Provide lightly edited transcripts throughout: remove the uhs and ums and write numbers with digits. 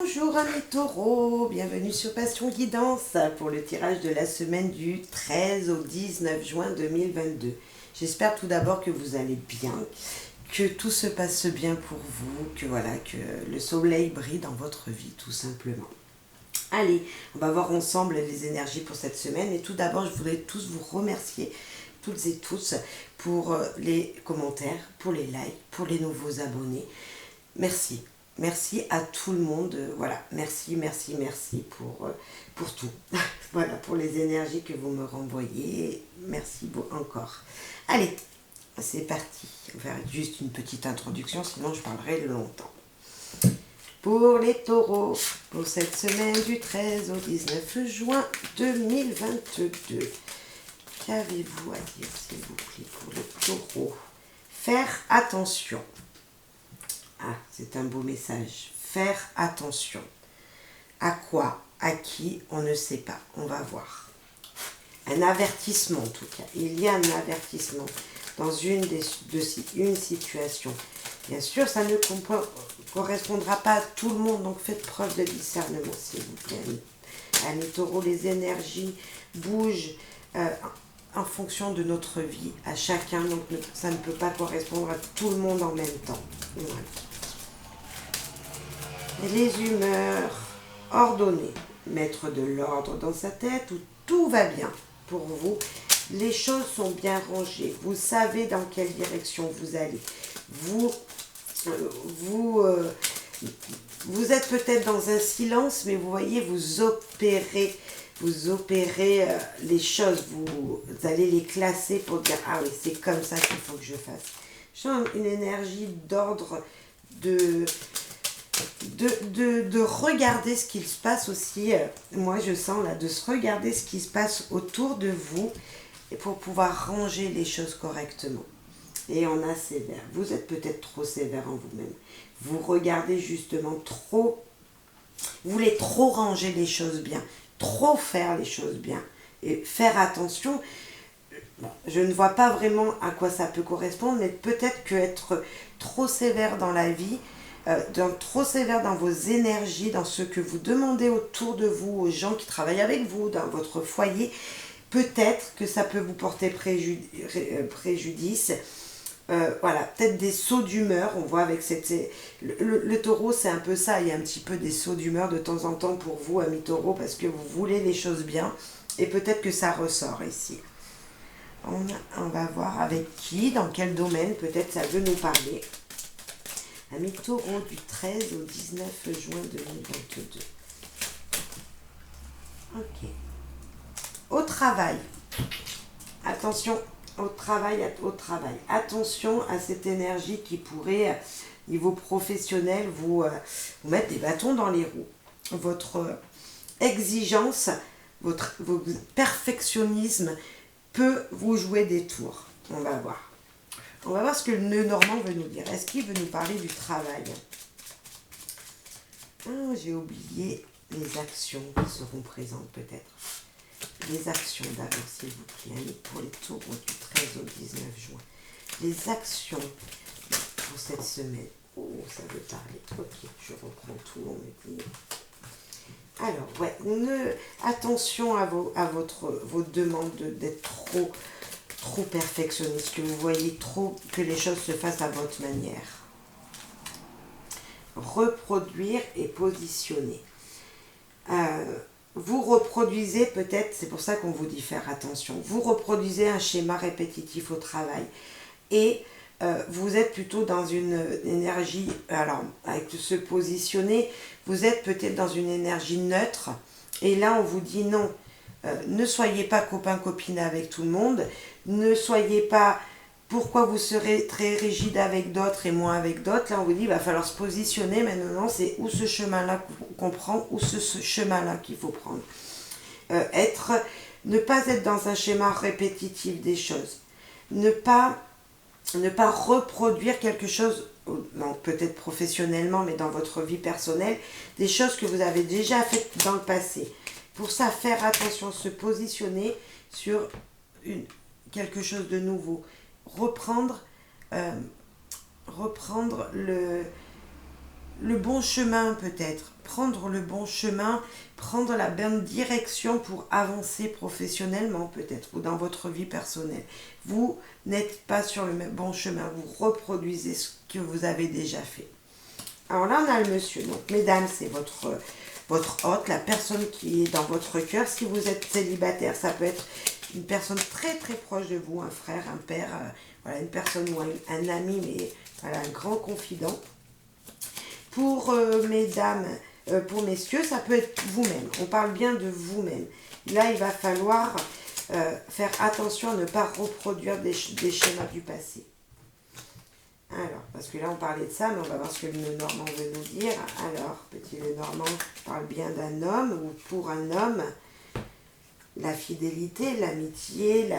Bonjour amis taureaux, bienvenue sur Passion Guidance pour le tirage de la semaine du 13 au 19 juin 2022. J'espère tout d'abord que vous allez bien, que tout se passe bien pour vous, que le soleil brille dans votre vie tout simplement. Allez, on va voir ensemble les énergies pour cette semaine et tout d'abord je voudrais tous vous remercier, toutes et tous, pour les commentaires, pour les likes, pour les nouveaux abonnés. Merci. Merci à tout le monde. Voilà, merci pour tout. Voilà, pour les énergies que vous me renvoyez. Merci encore. Allez, c'est parti. On va faire juste une petite introduction, sinon je parlerai longtemps. Pour les taureaux, pour cette semaine du 13 au 19 juin 2022, qu'avez-vous à dire, s'il vous plaît, pour les taureaux? Faire attention. Ah, c'est un beau message. Faire attention. À quoi? À qui? On ne sait pas. On va voir. Un avertissement en tout cas. Il y a un avertissement dans une situation. Bien sûr, ça ne correspondra pas à tout le monde, donc faites preuve de discernement, s'il vous plaît. Amis taureaux, les énergies bougent en fonction de notre vie, à chacun, donc ça ne peut pas correspondre à tout le monde en même temps. Voilà. Les humeurs ordonnées, mettre de l'ordre dans sa tête où tout va bien pour vous. Les choses sont bien rangées, vous savez dans quelle direction vous allez. Vous êtes peut-être dans un silence, mais vous voyez, vous opérez les choses, vous allez les classer pour dire « Ah oui, c'est comme ça qu'il faut que je fasse ». Je sens une énergie d'ordre de regarder ce qu'il se passe aussi, moi je sens là, de se regarder ce qui se passe autour de vous et pour pouvoir ranger les choses correctement. Et on a sévère. Vous êtes peut-être trop sévère en vous-même. Vous regardez justement trop, vous voulez trop ranger les choses bien, trop faire les choses bien et faire attention. Bon, je ne vois pas vraiment à quoi ça peut correspondre, mais peut-être qu'être trop sévère dans la vie, trop sévère dans vos énergies, dans ce que vous demandez autour de vous, aux gens qui travaillent avec vous, dans votre foyer, peut-être que ça peut vous porter préjudice. Voilà, peut-être des sauts d'humeur, on voit avec le taureau, c'est un peu ça, il y a un petit peu des sauts d'humeur de temps en temps pour vous, amis taureaux, parce que vous voulez les choses bien, et peut-être que ça ressort ici. On va voir avec qui, dans quel domaine, peut-être ça veut nous parler. Amis taureaux du 13 au 19 juin 2022. Ok. Au travail. Attention au travail. Attention à cette énergie qui pourrait, niveau professionnel, vous mettre des bâtons dans les roues. Votre exigence, votre perfectionnisme peut vous jouer des tours. On va voir. On va voir ce que le nœud normand veut nous dire. Est-ce qu'il veut nous parler du travail? Ah, j'ai oublié les actions qui seront présentes peut-être. Les actions d'abord, s'il vous plaît, pour les taureaux du 13 au 19 juin. Les actions pour cette semaine. Oh, ça veut parler. Ok, je reprends tout, on me dit. Alors, ouais, attention à vos demandes d'être trop perfectionniste, que vous voyez trop que les choses se fassent à votre manière. Reproduire et positionner. Vous reproduisez peut-être, c'est pour ça qu'on vous dit faire attention, vous reproduisez un schéma répétitif au travail et vous êtes plutôt dans une énergie, alors avec se positionner, vous êtes peut-être dans une énergie neutre et là on vous dit non, ne soyez pas copain-copine avec tout le monde, ne soyez pas, pourquoi vous serez très rigide avec d'autres et moins avec d'autres, là on vous dit il va falloir se positionner, mais non, c'est où ce chemin-là qu'on prend, ou ce chemin-là qu'il faut prendre. Ne pas être dans un schéma répétitif des choses, ne pas reproduire quelque chose, peut-être professionnellement, mais dans votre vie personnelle, des choses que vous avez déjà faites dans le passé. Pour ça, faire attention, se positionner sur quelque chose de nouveau. Reprendre le bon chemin peut-être, prendre le bon chemin, prendre la bonne direction pour avancer professionnellement peut-être ou dans votre vie personnelle. Vous n'êtes pas sur le bon chemin, vous reproduisez ce que vous avez déjà fait. Alors là, on a le monsieur. Donc, mesdames, c'est votre hôte, la personne qui est dans votre cœur. Si vous êtes célibataire, ça peut être une personne très très proche de vous, un frère, un père, voilà, une personne ou un ami, mais voilà, un grand confident. Pour mesdames, pour messieurs, ça peut être vous-même. On parle bien de vous-même. Là, il va falloir faire attention à ne pas reproduire des schémas du passé. Alors, parce que là, on parlait de ça, mais on va voir ce que le Normand veut nous dire. Alors, petit le Normand parle bien d'un homme, ou pour un homme, la fidélité, l'amitié,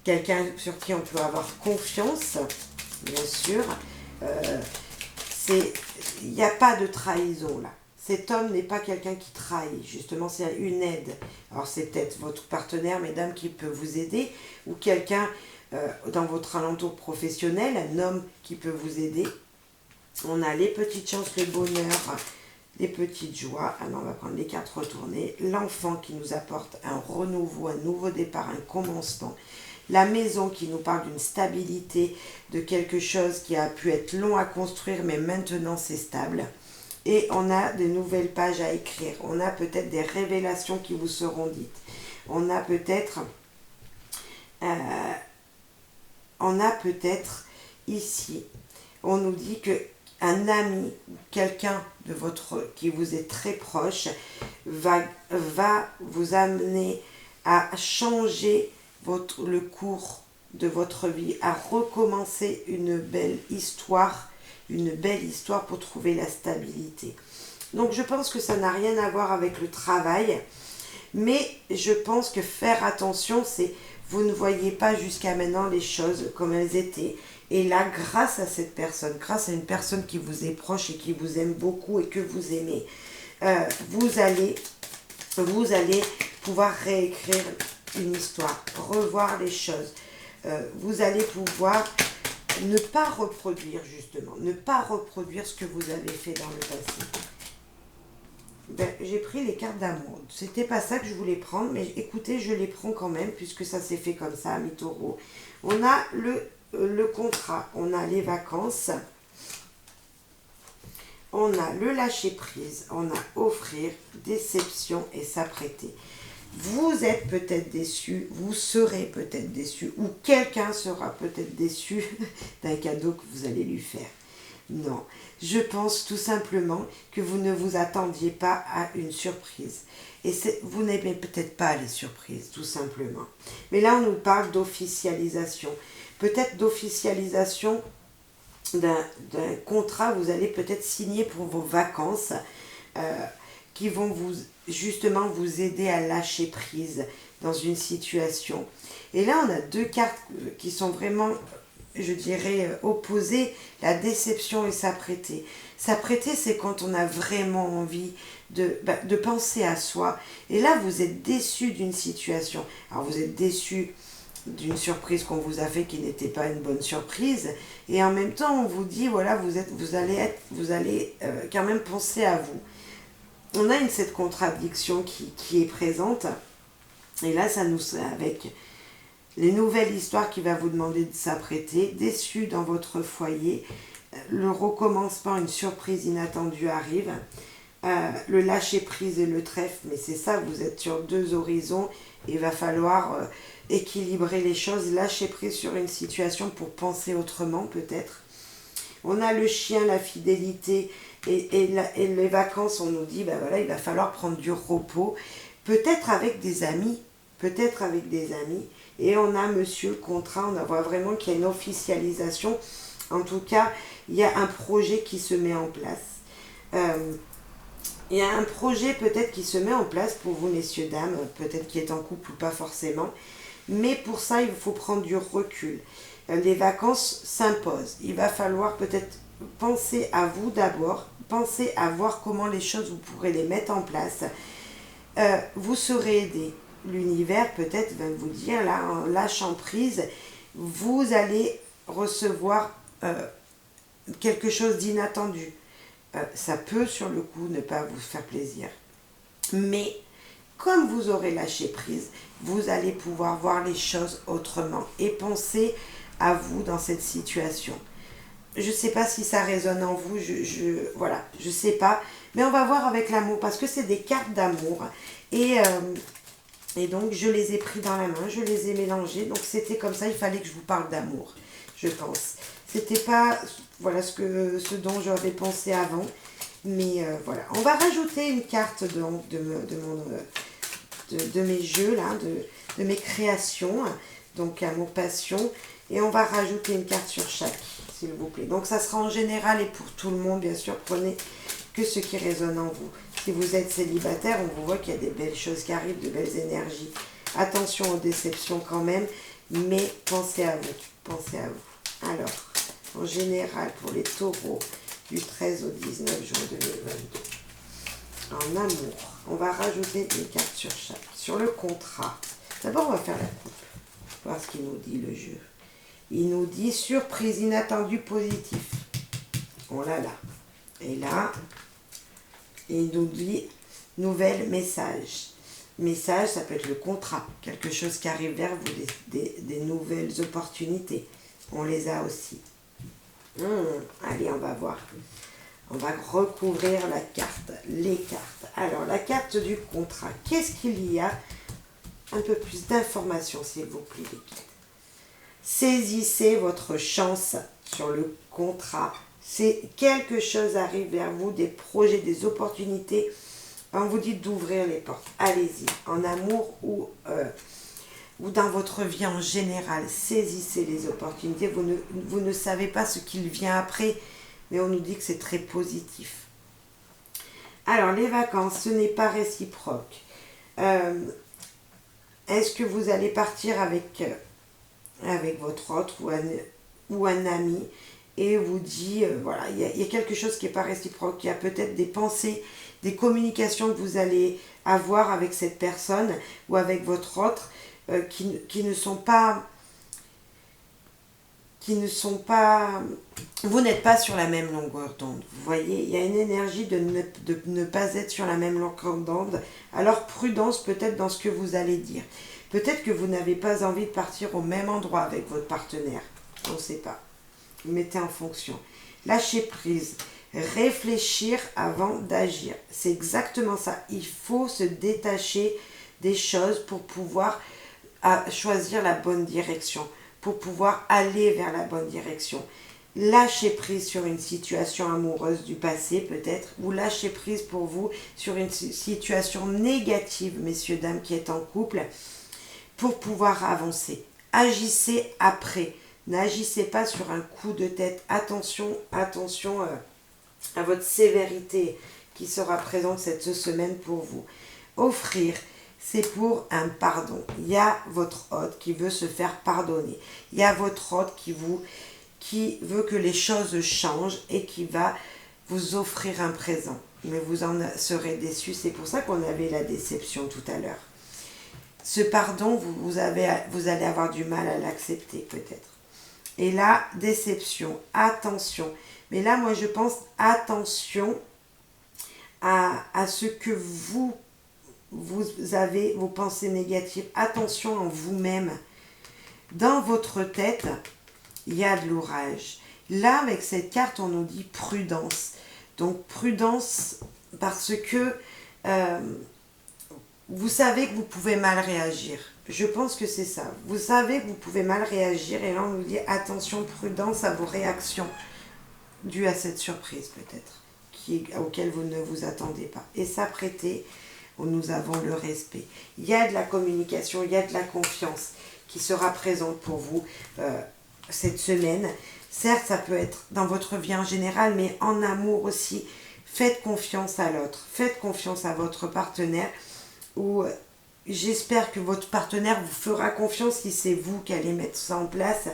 quelqu'un sur qui on peut avoir confiance, bien sûr. Il n'y a pas de trahison là. Cet homme n'est pas quelqu'un qui trahit, justement c'est une aide. Alors c'est peut-être votre partenaire, mesdames, qui peut vous aider, ou quelqu'un dans votre alentour professionnel, un homme qui peut vous aider. On a les petites chances, le bonheur, les petites joies. Alors on va prendre les cartes retournées. L'enfant qui nous apporte un renouveau, un nouveau départ, un commencement. La maison qui nous parle d'une stabilité, de quelque chose qui a pu être long à construire, mais maintenant c'est stable. Et on a de nouvelles pages à écrire. On a peut-être des révélations qui vous seront dites. On a peut-être ici, on nous dit que un ami, quelqu'un de qui vous est très proche, va vous amener à changer le cours de votre vie, à recommencer une belle histoire pour trouver la stabilité. Donc je pense que ça n'a rien à voir avec le travail, mais je pense que faire attention, c'est vous ne voyez pas jusqu'à maintenant les choses comme elles étaient. Et là, grâce à cette personne, grâce à une personne qui vous est proche et qui vous aime beaucoup et que vous aimez, vous allez pouvoir réécrire une histoire, revoir les choses. Vous allez pouvoir ne pas reproduire, justement, ne pas reproduire ce que vous avez fait dans le passé. J'ai pris les cartes d'amour. C'était pas ça que je voulais prendre, mais écoutez, je les prends quand même, puisque ça s'est fait comme ça, ami taureau. On a le contrat, on a les vacances, on a le lâcher prise, on a offrir, déception et s'apprêter. Vous êtes peut-être déçu, vous serez peut-être déçu, ou quelqu'un sera peut-être déçu d'un cadeau que vous allez lui faire. Non, je pense tout simplement que vous ne vous attendiez pas à une surprise. Et vous n'aimez peut-être pas les surprises, tout simplement. Mais là, on nous parle d'officialisation. Peut-être d'officialisation d'un contrat, vous allez peut-être signer pour vos vacances qui vont justement vous aider à lâcher prise dans une situation. Et là, on a deux cartes qui sont vraiment, je dirais, opposées, la déception et s'apprêter. S'apprêter, c'est quand on a vraiment envie de penser à soi. Et là, vous êtes déçu d'une situation. Alors, vous êtes déçu d'une surprise qu'on vous a fait qui n'était pas une bonne surprise. Et en même temps, on vous dit, voilà, vous allez quand même penser à vous. On a cette contradiction qui est présente. Et là, ça nous avec les nouvelles histoires qui va vous demander de s'apprêter, déçu dans votre foyer, le recommencement, une surprise inattendue arrive, le lâcher prise et le trèfle, mais c'est ça, vous êtes sur deux horizons, il va falloir équilibrer les choses, lâcher prise sur une situation pour penser autrement peut-être. On a le chien, la fidélité et les vacances, on nous dit, ben voilà, il va falloir prendre du repos, peut-être avec des amis, et on a monsieur le contrat, on voit vraiment qu'il y a une officialisation, en tout cas, il y a un projet qui se met en place. Il y a un projet peut-être qui se met en place pour vous, messieurs, dames, peut-être qui est en couple ou pas forcément, mais pour ça, il faut prendre du recul. Les vacances s'imposent. Il va falloir peut-être penser à vous d'abord, penser à voir comment les choses, vous pourrez les mettre en place. Vous serez aidé. L'univers peut-être va vous dire, là, en lâchant prise, vous allez recevoir quelque chose d'inattendu. ça peut sur le coup ne pas vous faire plaisir. Mais comme vous aurez lâché prise, vous allez pouvoir voir les choses autrement et penser à vous dans cette situation. Je ne sais pas si ça résonne en vous, voilà, je ne sais pas. Mais on va voir avec l'amour parce que c'est des cartes d'amour. Et donc, je les ai pris dans la main, je les ai mélangés. Donc, c'était comme ça, il fallait que je vous parle d'amour, je pense. C'était pas, voilà, ce dont j'avais pensé avant. Mais voilà, on va rajouter une carte de mes jeux, là, de mes créations. Donc, amour, passion. Et on va rajouter une carte sur chaque, s'il vous plaît. Donc, ça sera en général et pour tout le monde, bien sûr. Prenez que ce qui résonne en vous. Si vous êtes célibataire, on vous voit qu'il y a des belles choses qui arrivent, de belles énergies. Attention aux déceptions quand même, mais pensez à vous. Pensez à vous. Alors, en général, pour les taureaux, du 13 au 19 juin 2022. En amour, on va rajouter une carte sur chaque. Sur le contrat, d'abord, on va faire la coupe. Voir ce qu'il nous dit, le jeu. Il nous dit surprise inattendue positif. Oh là là. Et là, il nous dit nouvel message. Message, ça peut être le contrat. Quelque chose qui arrive vers vous, des nouvelles opportunités. On les a aussi. Allez, on va voir. On va recouvrir la carte, les cartes. Alors, la carte du contrat. Qu'est-ce qu'il y a? Un peu plus d'informations, s'il vous plaît, les cartes. Saisissez votre chance sur le contrat. C'est quelque chose arrive vers vous, des projets, des opportunités. On vous dit d'ouvrir les portes. Allez-y, en amour ou dans votre vie en général. Saisissez les opportunités. Vous ne savez pas ce qu'il vient après, mais on nous dit que c'est très positif. Alors, les vacances, ce n'est pas réciproque. Est-ce que vous allez partir avec votre autre ou un ami et vous dit, voilà, il y a quelque chose qui n'est pas réciproque. Il y a peut-être des pensées, des communications que vous allez avoir avec cette personne ou avec votre autre qui ne sont pas... Vous n'êtes pas sur la même longueur d'onde. Vous voyez, il y a une énergie de ne pas être sur la même longueur d'onde. Alors prudence peut-être dans ce que vous allez dire. Peut-être que vous n'avez pas envie de partir au même endroit avec votre partenaire. On ne sait pas. Mettez en fonction. Lâcher prise. Réfléchir avant d'agir. C'est exactement ça. Il faut se détacher des choses pour pouvoir choisir la bonne direction. Pour pouvoir aller vers la bonne direction. Lâcher prise sur une situation amoureuse du passé peut-être, ou lâcher prise pour vous sur une situation négative, messieurs, dames, qui est en couple, pour pouvoir avancer. Agissez après, n'agissez pas sur un coup de tête. Attention à votre sévérité qui sera présente cette semaine pour vous. Offrir. C'est pour un pardon. Il y a votre hôte qui veut se faire pardonner. Il y a votre hôte qui veut que les choses changent et qui va vous offrir un présent. Mais vous en serez déçus. C'est pour ça qu'on avait la déception tout à l'heure. Ce pardon, vous allez avoir du mal à l'accepter peut-être. Et là, déception, attention. Mais là, moi, je pense attention à ce que vous avez vos pensées négatives. Attention en vous-même. Dans votre tête, il y a de l'orage. Là, avec cette carte, on nous dit prudence. Donc, prudence parce que vous savez que vous pouvez mal réagir. Je pense que c'est ça. Vous savez que vous pouvez mal réagir et là, on nous dit attention, prudence à vos réactions dues à cette surprise peut-être, auquel vous ne vous attendez pas. Et s'apprêter, nous avons le respect. Il y a de la communication, il y a de la confiance qui sera présente pour vous cette semaine. Certes, ça peut être dans votre vie en général, mais en amour aussi. Faites confiance à l'autre, faites confiance à votre partenaire ou j'espère que votre partenaire vous fera confiance si c'est vous qui allez mettre ça en place.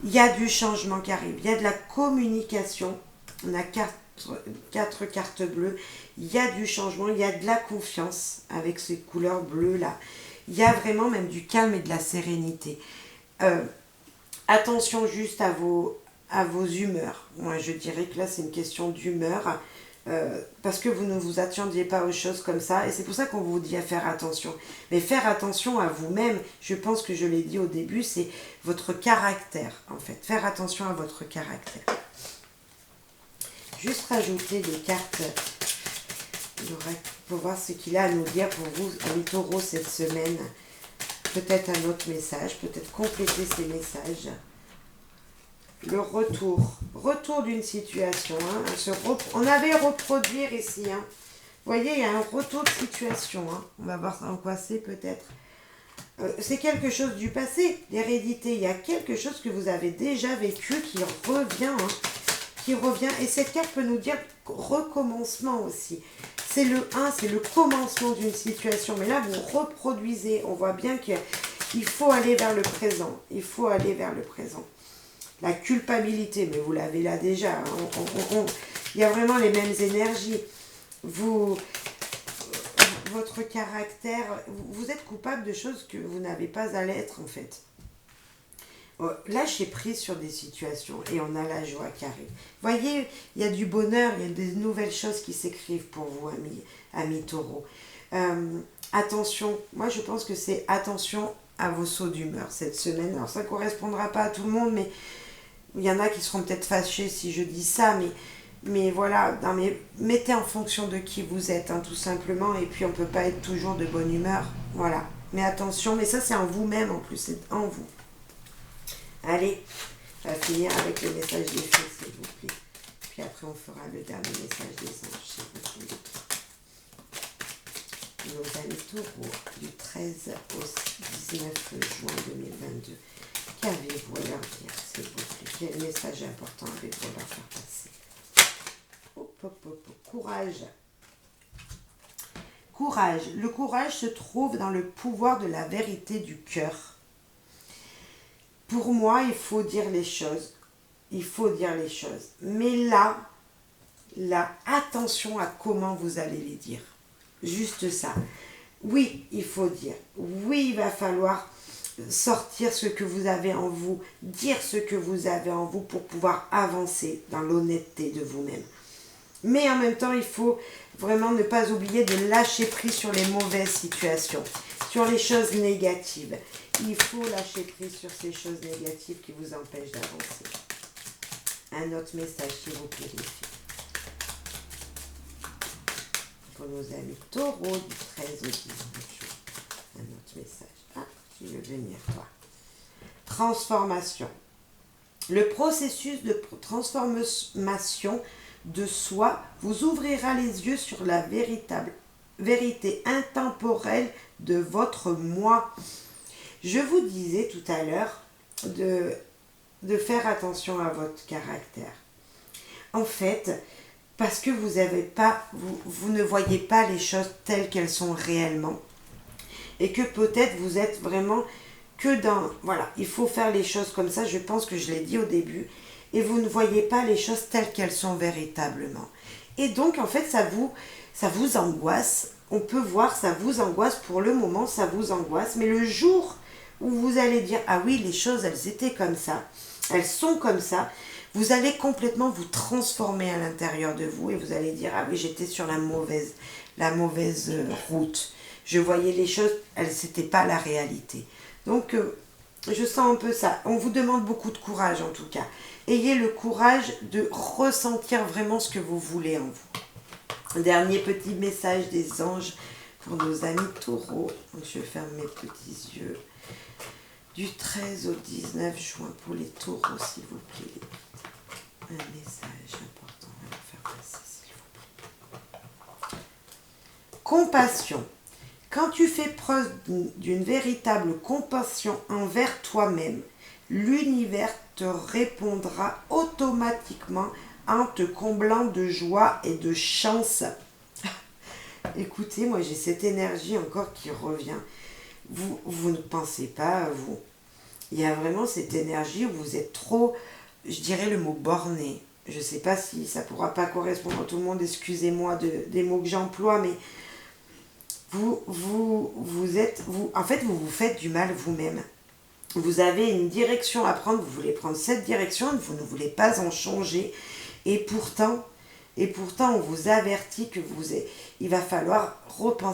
Il y a du changement qui arrive, il y a de la communication. On a quatre cartes bleues. Il y a du changement, il y a de la confiance avec ces couleurs bleues là. Il y a vraiment même du calme et de la sérénité. Attention juste à vos à vos humeurs. Moi, je dirais que là, c'est une question d'humeur. Parce que vous ne vous attendiez pas aux choses comme ça. Et c'est pour ça qu'on vous dit à faire attention. Mais faire attention à vous-même, je pense que je l'ai dit au début, c'est votre caractère, en fait. Faire attention à votre caractère. Juste rajouter des cartes pour voir ce qu'il a à nous dire pour vous, amis taureaux, cette semaine. Peut-être un autre message, peut-être compléter ces messages. Le retour d'une situation. Hein, on avait reproduire ici. Hein. Vous voyez, il y a un retour de situation. Hein. On va voir en quoi c'est peut-être. C'est quelque chose du passé, l'hérédité. Il y a quelque chose que vous avez déjà vécu qui revient. Hein, qui revient. Et cette carte peut nous dire recommencement aussi. C'est le 1, c'est le commencement d'une situation. Mais là, vous reproduisez. On voit bien qu'il faut aller vers le présent. Il faut aller vers le présent. La culpabilité, mais vous l'avez là déjà. Hein. Il y a vraiment les mêmes énergies. Votre caractère, vous êtes coupable de choses que vous n'avez pas à l'être en fait. Lâchez prise sur des situations et on a la joie qui arrive. Voyez, il y a du bonheur, il y a des nouvelles choses qui s'écrivent pour vous, amis taureaux. Attention, moi je pense que c'est attention à vos sauts d'humeur cette semaine. Alors ça ne correspondra pas à tout le monde, mais il y en a qui seront peut-être fâchés si je dis ça, mais voilà, mettez en fonction de qui vous êtes, hein, tout simplement, et puis on ne peut pas être toujours de bonne humeur, voilà. Mais attention, mais ça c'est en vous-même en plus, c'est en vous. Allez, on va finir avec le message des fées, s'il vous plaît. Puis après on fera le dernier message des anges, s'il vous plaît. Nos amis taureaux, du 13 au 19 juin 2022. Qu'avez-vous à leur dire, s'il vous plaît? Quel message important avez-vous à leur faire passer? Courage. Courage. Le courage se trouve dans le pouvoir de la vérité du cœur. Pour moi, il faut dire les choses. Il faut dire les choses. Mais là, attention à comment vous allez les dire. Juste ça. Oui, il faut dire. Oui, il va falloir sortir ce que vous avez en vous, dire ce que vous avez en vous pour pouvoir avancer dans l'honnêteté de vous-même. Mais en même temps, il faut vraiment ne pas oublier de lâcher prise sur les mauvaises situations, sur les choses négatives. Il faut lâcher prise sur ces choses négatives qui vous empêchent d'avancer. Un autre message, s'il vous plaît, les filles. Pour nos amis taureaux du 13 au 19 juin. Un autre message. Ah, tu veux venir, toi. Transformation. Le processus de transformation de soi vous ouvrira les yeux sur la véritable vérité intemporelle de votre moi. Je vous disais tout à l'heure de faire attention à votre caractère. En fait, parce que vous ne voyez pas les choses telles qu'elles sont réellement. Et que peut-être vous êtes vraiment que dans... Voilà, il faut faire les choses comme ça, je pense que je l'ai dit au début. Et vous ne voyez pas les choses telles qu'elles sont véritablement. Et donc, en fait, ça vous angoisse. On peut voir, ça vous angoisse pour le moment, ça vous angoisse. Mais le jour où vous allez dire, ah oui, les choses, elles étaient comme ça, elles sont comme ça, vous allez complètement vous transformer à l'intérieur de vous et vous allez dire, ah oui, j'étais sur la mauvaise route. Je voyais les choses, c'était pas la réalité. Donc, je sens un peu ça. On vous demande beaucoup de courage en tout cas. Ayez le courage de ressentir vraiment ce que vous voulez en vous. Dernier petit message des anges pour nos amis taureaux. Donc, je ferme mes petits yeux. Du 13 au 19 juin pour les taureaux, s'il vous plaît. Un message important à leur faire passer, s'il vous plaît. Compassion. Quand tu fais preuve d'une véritable compassion envers toi-même, l'univers te répondra automatiquement en te comblant de joie et de chance. Écoutez, moi j'ai cette énergie encore qui revient. Vous ne pensez pas, vous. Il y a vraiment cette énergie où vous êtes trop, je dirais le mot borné. Je ne sais pas si ça ne pourra pas correspondre à tout le monde, excusez-moi des mots que j'emploie, mais en fait, vous vous faites du mal vous-même. Vous avez une direction à prendre, vous voulez prendre cette direction, vous ne voulez pas en changer. Et pourtant on vous avertit que il va falloir repenser